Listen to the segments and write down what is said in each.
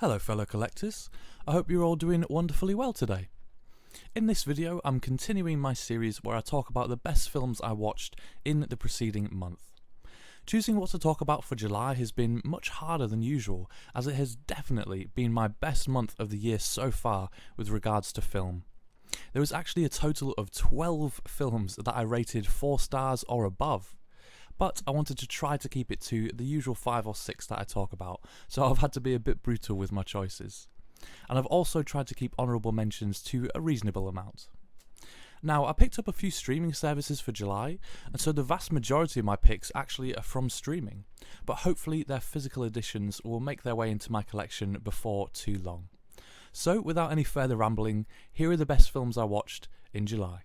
Hello fellow collectors, I hope you're all doing wonderfully well today. In this video I'm continuing my series where I talk about the best films I watched in the preceding month. Choosing what to talk about for July has been much harder than usual, as it has definitely been my best month of the year so far with regards to film. There was actually a total of 12 films that I rated 4 stars or above. But I wanted to try to keep it to the usual 5 or 6 that I talk about, so I've had to be a bit brutal with my choices. And I've also tried to keep honourable mentions to a reasonable amount. Now, I picked up a few streaming services for July, and so the vast majority of my picks actually are from streaming, but hopefully their physical editions will make their way into my collection before too long. So, without any further rambling, here are the best films I watched in July.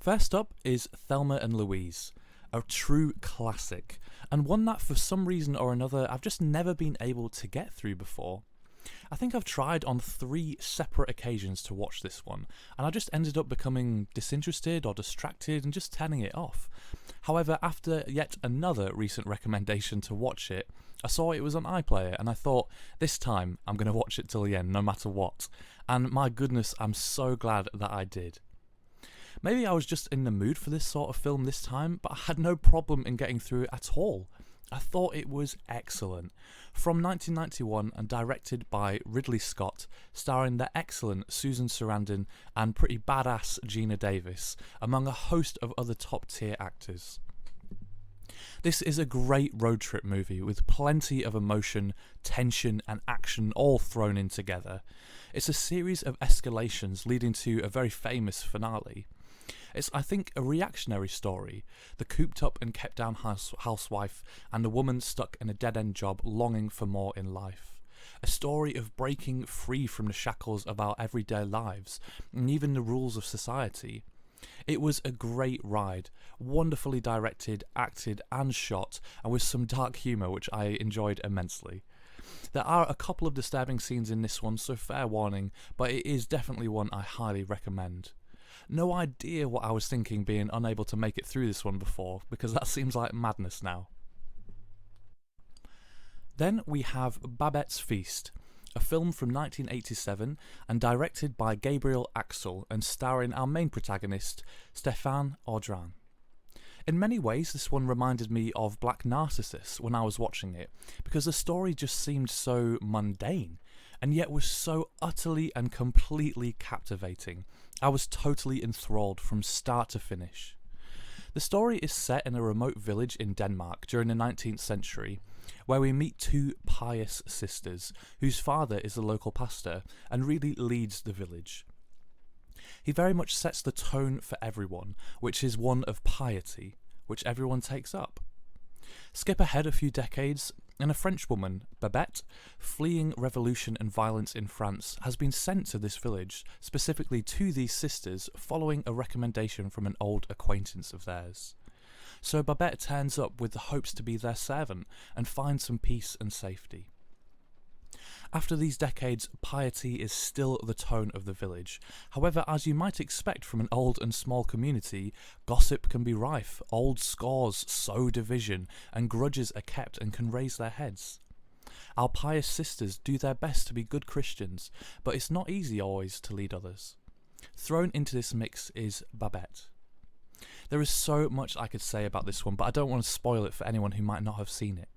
First up is Thelma and Louise, a true classic, and one that for some reason or another I've just never been able to get through before. I think I've tried on 3 separate occasions to watch this one, and I just ended up becoming disinterested or distracted and just turning it off. However, after yet another recent recommendation to watch it, I saw it was on iPlayer and I thought, this time I'm going to watch it till the end no matter what, and my goodness, I'm so glad that I did. Maybe I was just in the mood for this sort of film this time, but I had no problem in getting through it at all. I thought it was excellent. From 1991 and directed by Ridley Scott, starring the excellent Susan Sarandon and pretty badass Gina Davis, among a host of other top tier actors. This is a great road trip movie with plenty of emotion, tension and action all thrown in together. It's a series of escalations leading to a very famous finale. It's, I think, a reactionary story, the cooped up and kept down housewife and a woman stuck in a dead-end job longing for more in life. A story of breaking free from the shackles of our everyday lives and even the rules of society. It was a great ride, wonderfully directed, acted and shot, and with some dark humour which I enjoyed immensely. There are a couple of disturbing scenes in this one, so fair warning, but it is definitely one I highly recommend. No idea what I was thinking being unable to make it through this one before, because that seems like madness now. Then we have Babette's Feast, a film from 1987 and directed by Gabriel Axel and starring our main protagonist, Stéphane Audran. In many ways, this one reminded me of Black Narcissus when I was watching it, because the story just seemed so mundane, and yet was so utterly and completely captivating. I was totally enthralled from start to finish. The story is set in a remote village in Denmark during the 19th century, where we meet 2 pious sisters, whose father is a local pastor and really leads the village. He very much sets the tone for everyone, which is one of piety, which everyone takes up. Skip ahead a few decades, and a French woman, Babette, fleeing revolution and violence in France, has been sent to this village, specifically to these sisters, following a recommendation from an old acquaintance of theirs. So Babette turns up with the hopes to be their servant and find some peace and safety. After these decades, piety is still the tone of the village. However, as you might expect from an old and small community, gossip can be rife, old scores sow division, and grudges are kept and can raise their heads. Our pious sisters do their best to be good Christians, but it's not easy always to lead others. Thrown into this mix is Babette. There is so much I could say about this one, but I don't want to spoil it for anyone who might not have seen it.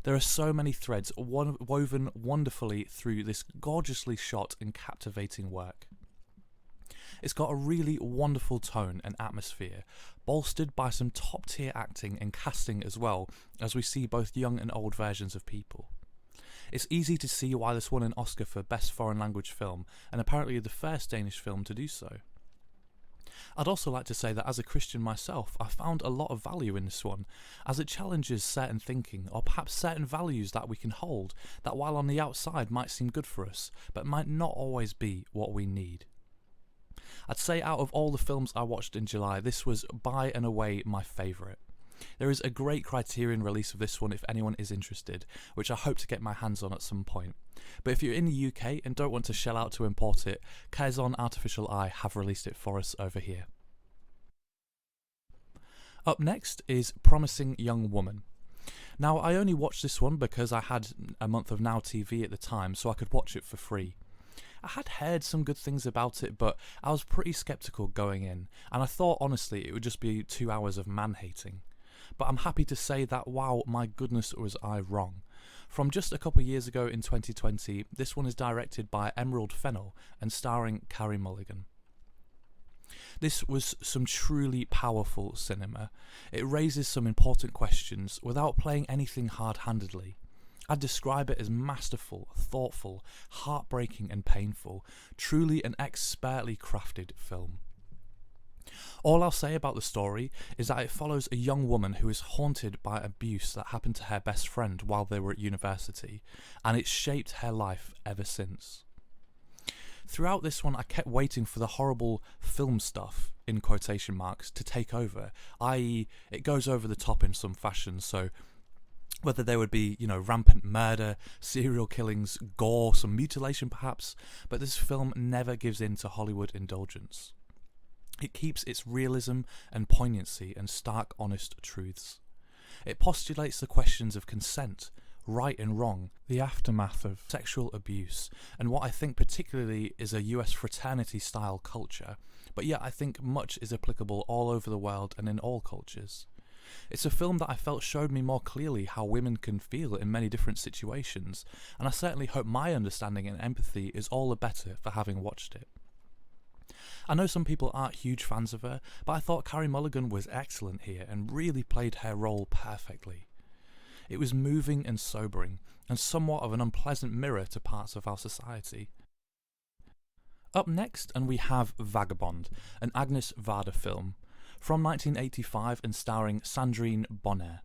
There are so many threads woven wonderfully through this gorgeously shot and captivating work. It's got a really wonderful tone and atmosphere, bolstered by some top tier acting and casting as well, as we see both young and old versions of people. It's easy to see why this won an Oscar for Best Foreign Language Film, and apparently the first Danish film to do so. I'd also like to say that as a Christian myself, I found a lot of value in this one, as it challenges certain thinking, or perhaps certain values that we can hold, that while on the outside might seem good for us, but might not always be what we need. I'd say out of all the films I watched in July, this was by and away my favourite. There is a great Criterion release of this one if anyone is interested, which I hope to get my hands on at some point. But if you're in the UK and don't want to shell out to import it, Curzon Artificial Eye have released it for us over here. Up next is Promising Young Woman. Now, I only watched this one because I had a month of Now TV at the time, so I could watch it for free. I had heard some good things about it, but I was pretty sceptical going in, and I thought honestly it would just be 2 hours of man-hating. But I'm happy to say that, wow, my goodness was I wrong. From just a couple of years ago in 2020, this one is directed by Emerald Fennell and starring Carey Mulligan. This was some truly powerful cinema. It raises some important questions without playing anything hard-handedly. I'd describe it as masterful, thoughtful, heartbreaking and painful, truly an expertly crafted film. All I'll say about the story is that it follows a young woman who is haunted by abuse that happened to her best friend while they were at university, and it's shaped her life ever since. Throughout this one, I kept waiting for the horrible film stuff, in quotation marks, to take over, i.e. it goes over the top in some fashion, so whether there would be, rampant murder, serial killings, gore, some mutilation perhaps, but this film never gives in to Hollywood indulgence. It keeps its realism and poignancy and stark honest truths. It postulates the questions of consent, right and wrong, the aftermath of sexual abuse, and what I think particularly is a US fraternity-style culture, but yet I think much is applicable all over the world and in all cultures. It's a film that I felt showed me more clearly how women can feel in many different situations, and I certainly hope my understanding and empathy is all the better for having watched it. I know some people aren't huge fans of her, but I thought Carey Mulligan was excellent here and really played her role perfectly. It was moving and sobering, and somewhat of an unpleasant mirror to parts of our society. Up next, and we have Vagabond, an Agnes Varda film, from 1985 and starring Sandrine Bonnaire.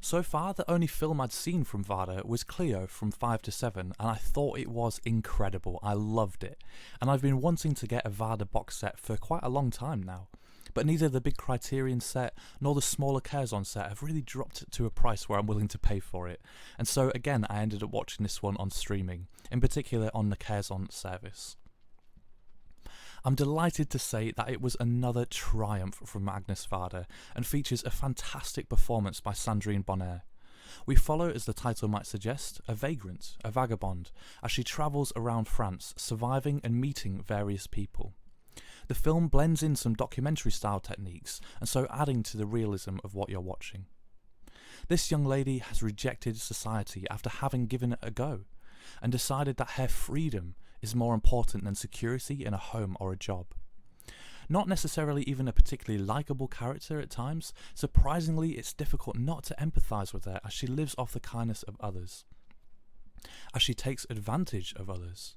So far, the only film I'd seen from Varda was Cleo from 5 to 7, and I thought it was incredible. I loved it, and I've been wanting to get a Varda box set for quite a long time now. But neither the big Criterion set nor the smaller Curzon set have really dropped to a price where I'm willing to pay for it, and so again I ended up watching this one on streaming, in particular on the Curzon service. I'm delighted to say that it was another triumph from Agnes Varda and features a fantastic performance by Sandrine Bonnaire. We follow, as the title might suggest, a vagrant, a vagabond, as she travels around France, surviving and meeting various people. The film blends in some documentary-style techniques, and so adding to the realism of what you're watching. This young lady has rejected society after having given it a go, and decided that her freedom is more important than security in a home or a job. Not necessarily even a particularly likeable character at times, surprisingly it's difficult not to empathise with her as she lives off the kindness of others, as she takes advantage of others,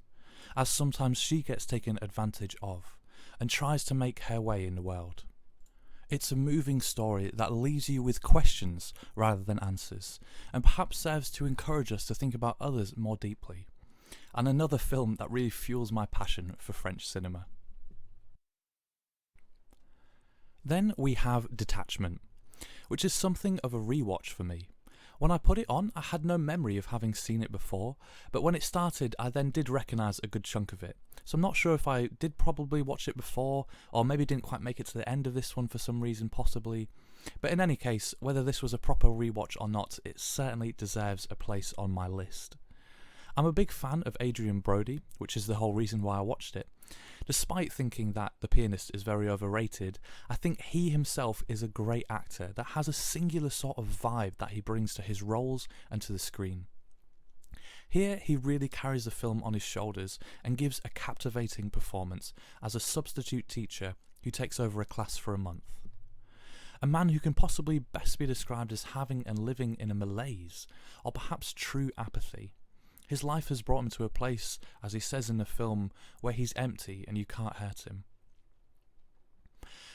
as sometimes she gets taken advantage of, and tries to make her way in the world. It's a moving story that leaves you with questions rather than answers, and perhaps serves to encourage us to think about others more deeply. And another film that really fuels my passion for French cinema. Then we have Detachment, which is something of a rewatch for me. When I put it on, I had no memory of having seen it before, but when it started I then did recognise a good chunk of it. So I'm not sure if I did probably watch it before, or maybe didn't quite make it to the end of this one for some reason possibly. But in any case, whether this was a proper rewatch or not, it certainly deserves a place on my list. I'm a big fan of Adrian Brody, which is the whole reason why I watched it. Despite thinking that The Pianist is very overrated, I think he himself is a great actor that has a singular sort of vibe that he brings to his roles and to the screen. Here he really carries the film on his shoulders and gives a captivating performance as a substitute teacher who takes over a class for a month. A man who can possibly best be described as having and living in a malaise, or perhaps true apathy. His life has brought him to a place, as he says in the film, where he's empty and you can't hurt him.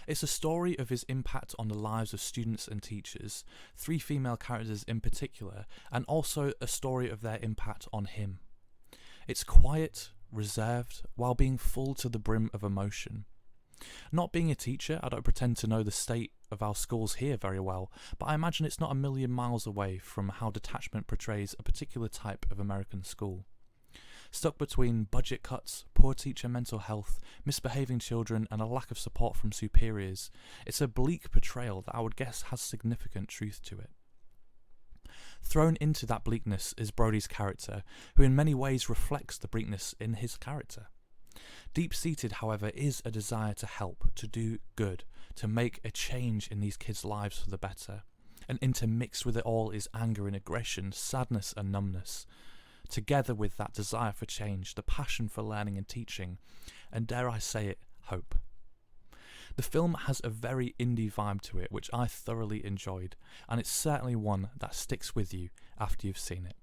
It's a story of his impact on the lives of students and teachers, 3 female characters in particular, and also a story of their impact on him. It's quiet, reserved, while being full to the brim of emotion. Not being a teacher, I don't pretend to know the state of our schools here very well, but I imagine it's not a million miles away from how Detachment portrays a particular type of American school. Stuck between budget cuts, poor teacher mental health, misbehaving children, and a lack of support from superiors, it's a bleak portrayal that I would guess has significant truth to it. Thrown into that bleakness is Brody's character, who in many ways reflects the bleakness in his character. Deep-seated, however, is a desire to help, to do good, to make a change in these kids' lives for the better. And intermixed with it all is anger and aggression, sadness and numbness. Together with that desire for change, the passion for learning and teaching, and dare I say it, hope. The film has a very indie vibe to it, which I thoroughly enjoyed, and it's certainly one that sticks with you after you've seen it.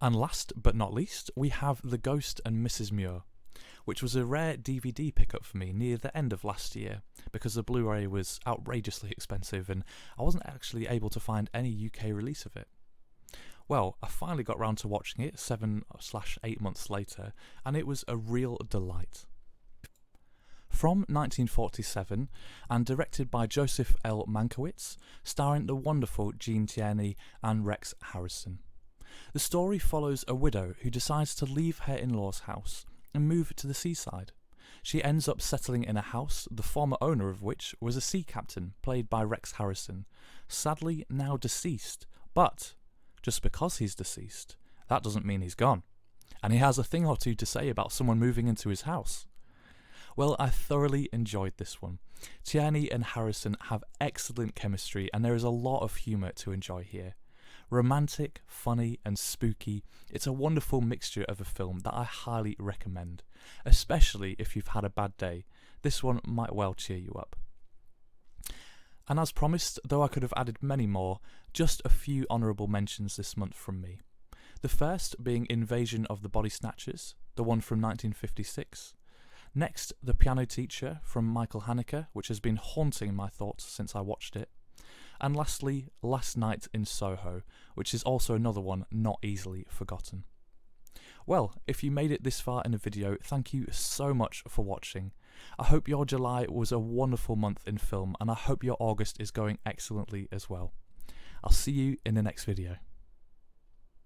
And last but not least, we have The Ghost and Mrs Muir, which was a rare DVD pickup for me near the end of last year, because the Blu-ray was outrageously expensive and I wasn't actually able to find any UK release of it. Well, I finally got round to watching it 7/8 months later, and it was a real delight. From 1947, and directed by Joseph L. Mankiewicz, starring the wonderful Gene Tierney and Rex Harrison. The story follows a widow who decides to leave her in-laws' house and move to the seaside. She ends up settling in a house, the former owner of which was a sea captain, played by Rex Harrison, sadly now deceased, but just because he's deceased, that doesn't mean he's gone. And he has a thing or two to say about someone moving into his house. Well, I thoroughly enjoyed this one. Tierney and Harrison have excellent chemistry, and there is a lot of humour to enjoy here. Romantic, funny and spooky, it's a wonderful mixture of a film that I highly recommend, especially if you've had a bad day. This one might well cheer you up. And as promised, though I could have added many more, just a few honourable mentions this month from me. The first being Invasion of the Body Snatchers, the one from 1956. Next, The Piano Teacher from Michael Haneke, which has been haunting my thoughts since I watched it. And lastly, Last Night in Soho, which is also another one not easily forgotten. Well, if you made it this far in the video, thank you so much for watching. I hope your July was a wonderful month in film, and I hope your August is going excellently as well. I'll see you in the next video.